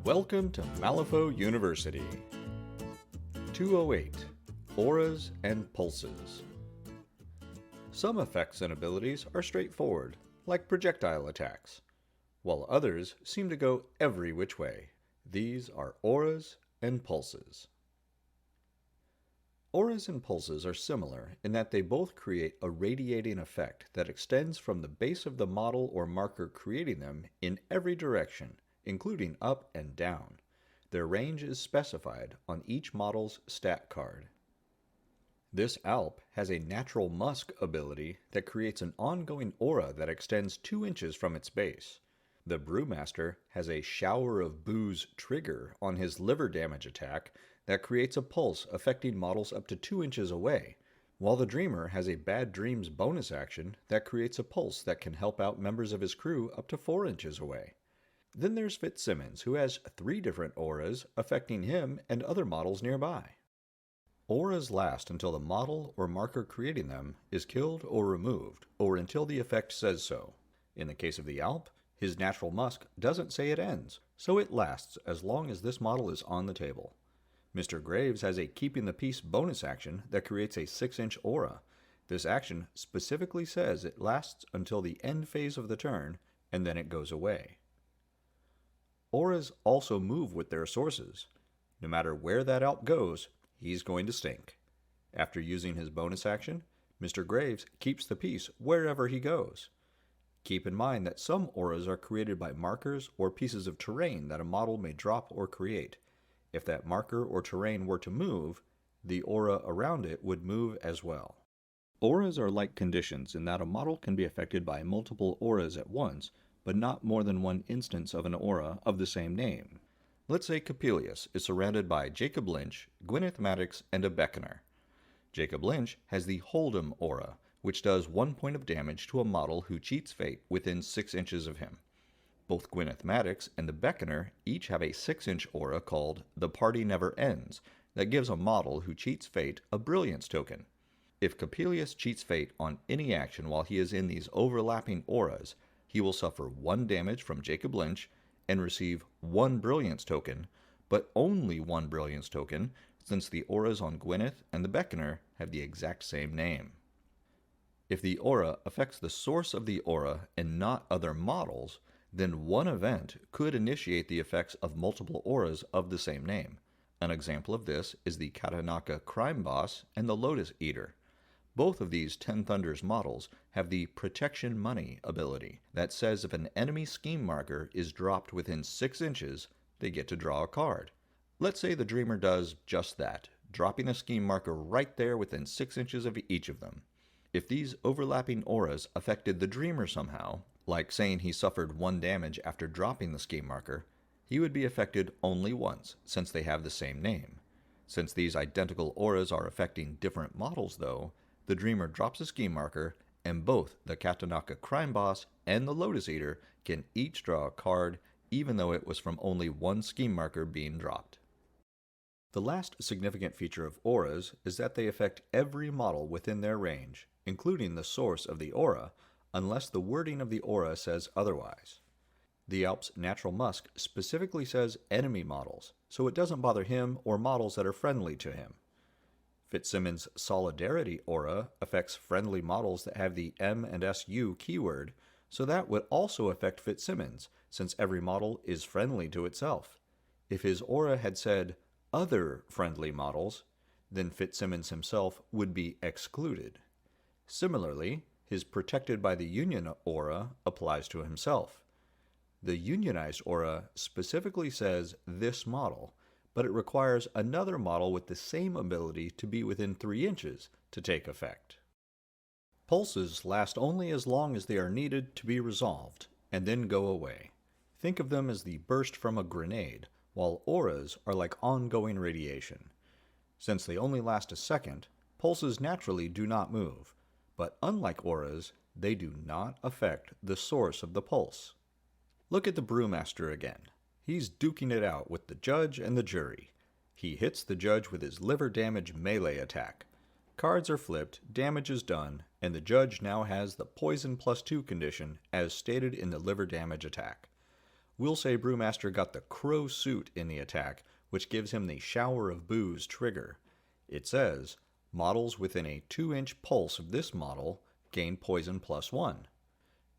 Welcome to Malifaux University. 208. Auras and Pulses. Some effects and abilities are straightforward, like projectile attacks, while others seem to go every which way. These are auras and pulses. Auras and pulses are similar in that they both create a radiating effect that extends from the base of the model or marker creating them in every direction, including up and down. Their range is specified on each model's stat card. This ALP has a natural musk ability that creates an ongoing aura that extends 2 inches from its base. The Brewmaster has a shower of booze trigger on his liver damage attack that creates a pulse affecting models up to 2 inches away, while the Dreamer has a Bad Dreams bonus action that creates a pulse that can help out members of his crew up to 4 inches away. Then there's Fitzsimmons, who has 3 different auras affecting him and other models nearby. Auras last until the model or marker creating them is killed or removed, or until the effect says so. In the case of the ALP, his natural musk doesn't say it ends, so it lasts as long as this model is on the table. Mr. Graves has a Keeping the Peace bonus action that creates a 6-inch aura. This action specifically says it lasts until the end phase of the turn, and then it goes away. Auras also move with their sources. No matter where that ALP goes, he's going to stink. After using his bonus action, Mr. Graves keeps the peace wherever he goes. Keep in mind that some auras are created by markers or pieces of terrain that a model may drop or create. If that marker or terrain were to move, the aura around it would move as well. Auras are like conditions in that a model can be affected by multiple auras at once, but not more than one instance of an aura of the same name. Let's say Coppelius is surrounded by Jacob Lynch, Gwyneth Maddox, and a Beckoner. Jacob Lynch has the Hold'em aura, which does 1 point of damage to a model who cheats fate within 6 inches of him. Both Gwyneth Maddox and the Beckoner each have a 6-inch aura called The Party Never Ends that gives a model who cheats fate a brilliance token. If Coppelius cheats fate on any action while he is in these overlapping auras, he will suffer 1 damage from Jacob Lynch and receive 1 brilliance token, but only 1 brilliance token since the auras on Gwyneth and the Beckoner have the exact same name. If the aura affects the source of the aura and not other models, then one event could initiate the effects of multiple auras of the same name. An example of this is the Katanaka Crime Boss and the Lotus Eater. Both of these 10 Thunders models have the Protection Money ability that says if an enemy scheme marker is dropped within 6 inches, they get to draw a card. Let's say the Dreamer does just that, dropping a scheme marker right there within 6 inches of each of them. If these overlapping auras affected the Dreamer somehow, like saying he suffered 1 damage after dropping the scheme marker, he would be affected only once since they have the same name. Since these identical auras are affecting different models though, the Dreamer drops a scheme marker, and both the Katanaka Crime Boss and the Lotus Eater can each draw a card, even though it was from only 1 scheme marker being dropped. The last significant feature of auras is that they affect every model within their range, including the source of the aura, unless the wording of the aura says otherwise. The ALP's natural musk specifically says enemy models, so it doesn't bother him or models that are friendly to him. Fitzsimmons' Solidarity aura affects friendly models that have the M and SU keyword, so that would also affect Fitzsimmons, since every model is friendly to itself. If his aura had said other friendly models, then Fitzsimmons himself would be excluded. Similarly, his Protected by the Union aura applies to himself. The Unionized aura specifically says this model, but it requires another model with the same ability to be within 3 inches to take effect. Pulses last only as long as they are needed to be resolved, and then go away. Think of them as the burst from a grenade, while auras are like ongoing radiation. Since they only last a second, pulses naturally do not move, but unlike auras, they do not affect the source of the pulse. Look at the Brewmaster again. He's duking it out with the judge and the jury. He hits the judge with his liver damage melee attack. Cards are flipped, damage is done, and the judge now has the poison +2 condition as stated in the liver damage attack. We'll say Brewmaster got the crow suit in the attack, which gives him the shower of booze trigger. It says, models within a 2-inch pulse of this model gain poison +1.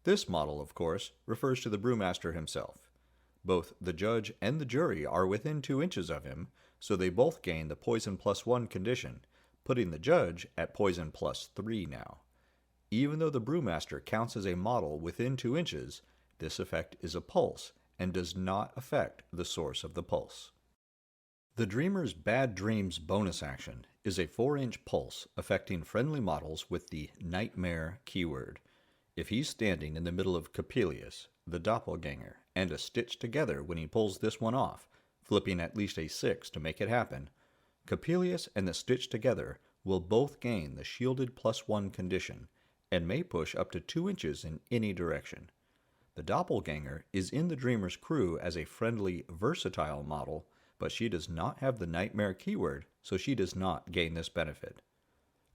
This model, of course, refers to the Brewmaster himself. Both the judge and the jury are within 2 inches of him, so they both gain the poison +1 condition, putting the judge at poison +3 now. Even though the Brewmaster counts as a model within 2 inches, this effect is a pulse and does not affect the source of the pulse. The Dreamer's Bad Dreams bonus action is a 4-inch pulse affecting friendly models with the Nightmare keyword. If he's standing in the middle of Coppelius, the doppelganger, and a Stitch Together when he pulls this one off, flipping at least a 6 to make it happen, Coppelius and the Stitch Together will both gain the shielded +1 condition, and may push up to 2 inches in any direction. The doppelganger is in the Dreamer's crew as a friendly, versatile model, but she does not have the Nightmare keyword, so she does not gain this benefit.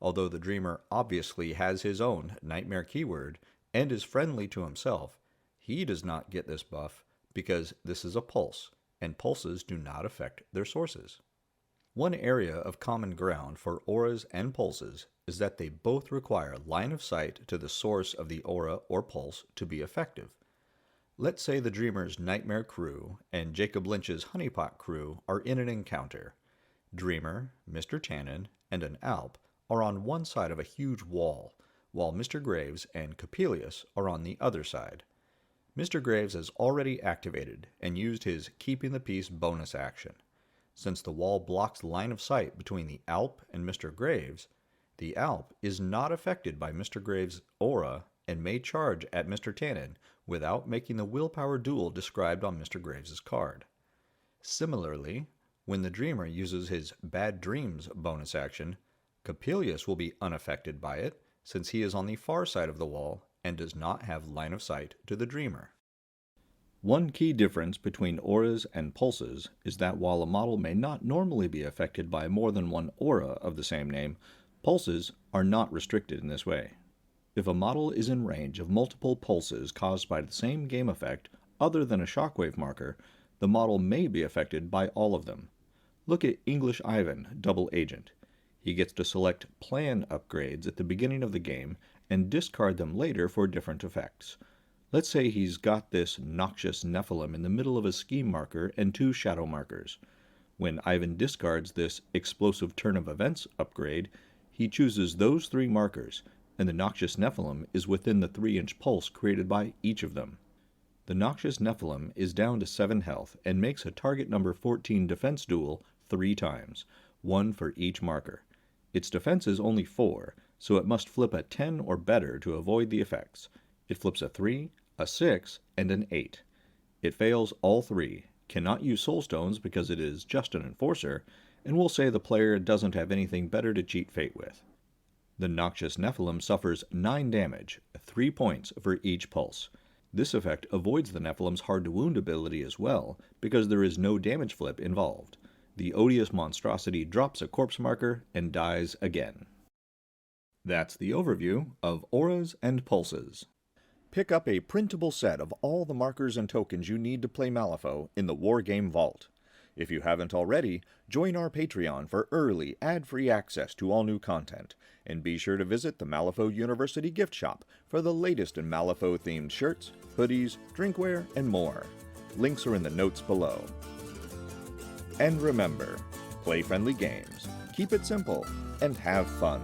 Although the Dreamer obviously has his own Nightmare keyword and is friendly to himself, he does not get this buff because this is a pulse, and pulses do not affect their sources. One area of common ground for auras and pulses is that they both require line of sight to the source of the aura or pulse to be effective. Let's say the Dreamer's Nightmare crew and Jacob Lynch's Honeypot crew are in an encounter. Dreamer, Mr. Tannen, and an Alp are on one side of a huge wall, while Mr. Graves and Coppelius are on the other side. Mr. Graves has already activated and used his Keeping the Peace bonus action. Since the wall blocks line of sight between the Alp and Mr. Graves, the Alp is not affected by Mr. Graves' aura and may charge at Mr. Tannen without making the willpower duel described on Mr. Graves' card. Similarly, when the Dreamer uses his Bad Dreams bonus action, Coppelius will be unaffected by it since he is on the far side of the wall and does not have line of sight to the Dreamer. One key difference between auras and pulses is that while a model may not normally be affected by more than one aura of the same name, pulses are not restricted in this way. If a model is in range of multiple pulses caused by the same game effect other than a shockwave marker, the model may be affected by all of them. Look at English Ivan, Double Agent. He gets to select plan upgrades at the beginning of the game and discard them later for different effects. Let's say he's got this Noxious Nephilim in the middle of a scheme marker and 2 shadow markers. When Ivan discards this Explosive Turn of Events upgrade, he chooses those 3 markers, and the Noxious Nephilim is within the 3-inch pulse created by each of them. The Noxious Nephilim is down to 7 health and makes a target number 14 defense duel 3 times, 1 for each marker. Its defense is only 4, so it must flip a 10 or better to avoid the effects. It flips a 3, a 6, and an 8. It fails all 3, cannot use Soulstones because it is just an enforcer, and we'll say the player doesn't have anything better to cheat fate with. The Noxious Nephilim suffers 9 damage, 3 points for each pulse. This effect avoids the Nephilim's Hard to Wound ability as well, because there is no damage flip involved. The odious monstrosity drops a corpse marker and dies again. That's the overview of auras and pulses. Pick up a printable set of all the markers and tokens you need to play Malifaux in the Wargames Vault. If you haven't already, join our Patreon for early, ad-free access to all new content, and be sure to visit the Malifaux University gift shop for the latest in Malifaux-themed shirts, hoodies, drinkware, and more. Links are in the notes below. And remember, play friendly games, keep it simple, and have fun.